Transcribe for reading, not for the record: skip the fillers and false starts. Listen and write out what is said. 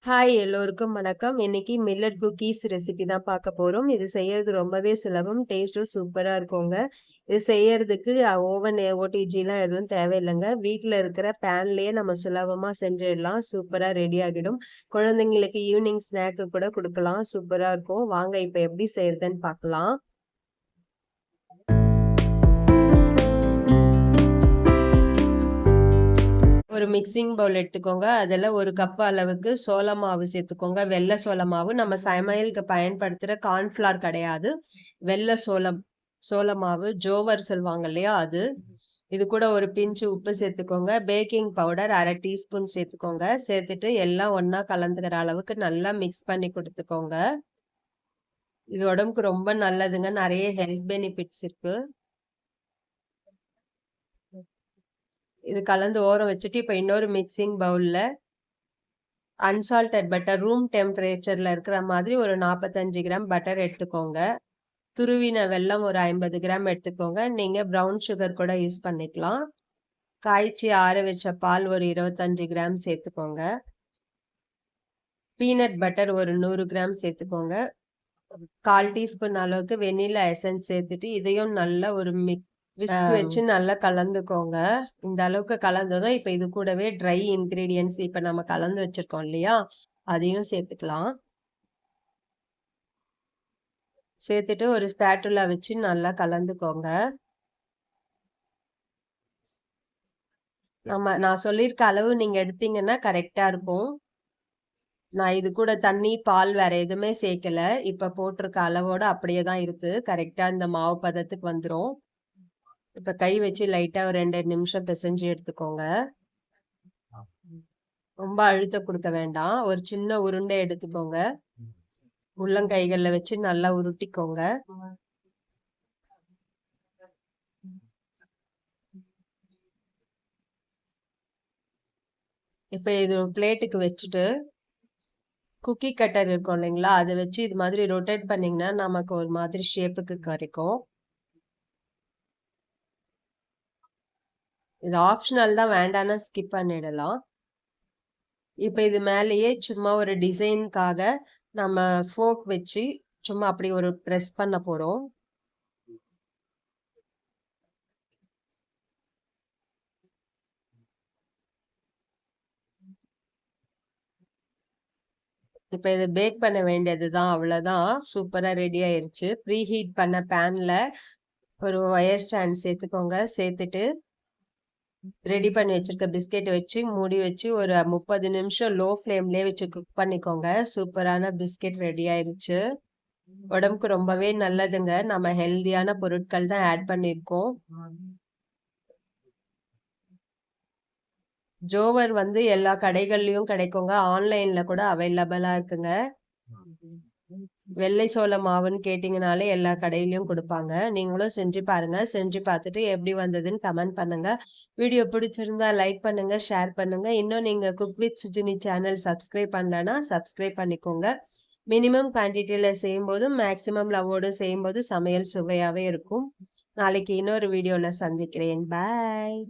Hi எல்லோருக்கும் வணக்கம். இன்னைக்கு மில்லட் குக்கீஸ் ரெசிபி தான் பார்க்க போறோம். இது செய்யறது ரொம்பவே சுலபம். டேஸ்ட்டும் சூப்பரா இருக்குங்க. இது செய்யறதுக்கு ஓவன், ஓடிஜிலாம் எதுவும் தேவையில்லைங்க. வீட்ல இருக்கிற பேன்லயே நம்ம சுலபமா செஞ்சிடலாம். சூப்பரா ரெடி ஆகிடும். குழந்தைங்களுக்கு ஈவினிங் ஸ்நாக்கு கூட குடுக்கலாம். சூப்பரா இருக்கும். வாங்க இப்ப எப்படி செய்யறதுன்னு பார்க்கலாம். ஒரு மிக்சிங் பவுல் எடுத்துக்கோங்க. அதில் ஒரு கப் அளவுக்கு சோள மாவு சேர்த்துக்கோங்க. வெள்ளை சோள மாவு. நம்ம சமையலுக்கு பயன்படுத்துகிற கார்ன்ஃப்ளவர் கிடையாது. வெள்ளை சோள மாவு ஜோவர் சொல்லுவாங்க இல்லையா, அது. இது கூட ஒரு பிஞ்சு உப்பு சேர்த்துக்கோங்க. பேக்கிங் பவுடர் 1/2 டீஸ்பூன் சேர்த்துக்கோங்க. சேர்த்துட்டு எல்லாம் ஒன்றா கலந்துக்கிற அளவுக்கு நல்லா மிக்ஸ் பண்ணி கொடுத்துக்கோங்க. இது உடம்புக்கு ரொம்ப நல்லதுங்க. நிறைய ஹெல்த் பெனிஃபிட்ஸ் இருக்கு. இது கலந்து ஓரம் வச்சுட்டு இப்போ இன்னொரு மிக்சிங் பவுல்ல அன்சால்டட் பட்டர், ரூம் டெம்பரேச்சர்ல இருக்கிற மாதிரி ஒரு 45 கிராம் பட்டர் எடுத்துக்கோங்க. துருவின வெல்லம் ஒரு 50 கிராம் எடுத்துக்கோங்க. நீங்க ப்ரௌன் சுகர் கூட யூஸ் பண்ணிக்கலாம். காய்ச்சி ஆற வச்ச பால் ஒரு 25 கிராம் சேர்த்துக்கோங்க. பீனட் பட்டர் ஒரு 100 கிராம் சேர்த்துக்கோங்க. 1/4 டீஸ்பூன் அளவுக்கு வெனிலா எசன்ஸ் சேர்த்துட்டு இதையும் நல்லா ஒரு விஸ்க் வச்சு நல்லா கலந்துக்கோங்க. இந்த அளவுக்கு கலந்ததும் இப்ப இது கூடவே ட்ரை இன்கிரீடியன்ஸ் இப்ப நம்ம கலந்து வச்சிருக்கோம் இல்லையா, அதையும் சேர்த்துக்கலாம். சேர்த்துட்டு ஒரு ஸ்பேட்டுலா வச்சு நல்லா கலந்துக்கோங்க. நான் சொல்லியிருக்க அளவு நீங்க எடுத்தீங்கன்னா கரெக்டா இருக்கும். நான் இது கூட தண்ணி, பால் வேற எதுவுமே சேர்க்கல. இப்ப போட்டிருக்க அளவோட அப்படியே தான் இருக்கு. கரெக்டா இந்த மாவு பதத்துக்கு வந்துரும். இப்ப கை வச்சு லைட்டா ஒரு 2 நிமிஷம் பிசைஞ்சு எடுத்துக்கோங்க. ரொம்ப அழுத்தம் கொடுக்க வேண்டாம். ஒரு சின்ன உருண்டை எடுத்துக்கோங்க. உள்ளங்கைகள்ல வச்சு நல்லா உருட்டிக்கோங்க. இப்ப இது ஒரு பிளேட்டுக்கு வச்சுட்டு குக்கி கட்டர் இருக்கும் இல்லைங்களா, அதை வச்சு இது மாதிரி ரொட்டேட் பண்ணீங்கன்னா நமக்கு ஒரு மாதிரி ஷேப்புக்கு கிடைக்கும். இது ஆப்ஷனல் தான், வேண்டாம்னா ஸ்கிப் பண்ணிடலாம். இப்ப இது மேலேயே சும்மா ஒரு டிசைனுக்காக நம்ம ஃபோக் வச்சு சும்மா அப்படி ஒரு பிரஸ் பண்ண போறோம். இப்ப இது பேக் பண்ண வேண்டியதுதான், அவ்வளவுதான். சூப்பரா ரெடி ஆயிருச்சு. ப்ரீ ஹீட் பண்ண பேன்ல ஒரு ஒயர் ஸ்டாண்ட் சேர்த்துக்கோங்க. சேர்த்துட்டு ரெடி பண்ணி வச்சிருக்க பிஸ்கெட் வச்சு மூடி வச்சு ஒரு 30 நிமிஷம் லோ ஃப்ளேம்லயே வச்சு குக் பண்ணிக்கோங்க. சூப்பரான பிஸ்கெட் ரெடி ஆயிருச்சு. உடம்புக்கு ரொம்பவே நல்லதுங்க. நம்ம ஹெல்தியான பொருட்கள் தான் ஆட் பண்ணிருக்கோம். ஜோவர் வந்து எல்லா கடைகள்லயும் கிடைக்குங்க. ஆன்லைன்ல கூட அவைலபிளா இருக்குங்க. வெள்ளை சோள மாவுன்னு கேட்டீங்கனாலே எல்லா கடையிலயும் கொடுப்பாங்க. நீங்களும் செஞ்சு பாருங்க. செஞ்சு பார்த்துட்டு எப்படி வந்ததுன்னு கமெண்ட் பண்ணுங்க. வீடியோ பிடிச்சிருந்தா லைக் பண்ணுங்க, ஷேர் பண்ணுங்க. இன்னும் நீங்க cook with Sujini channel subscribe பண்ணலன்னா சப்ஸ்கிரைப் பண்ணிக்கோங்க. மினிமம் குவான்டிட்டியில செய்யும்போதும் மேக்ஸிமம் லவ்வோடு செய்யும்போது சமையல் சுவையாவே இருக்கும். நாளைக்கு இன்னொரு வீடியோல சந்திக்கிறேன். பாய்.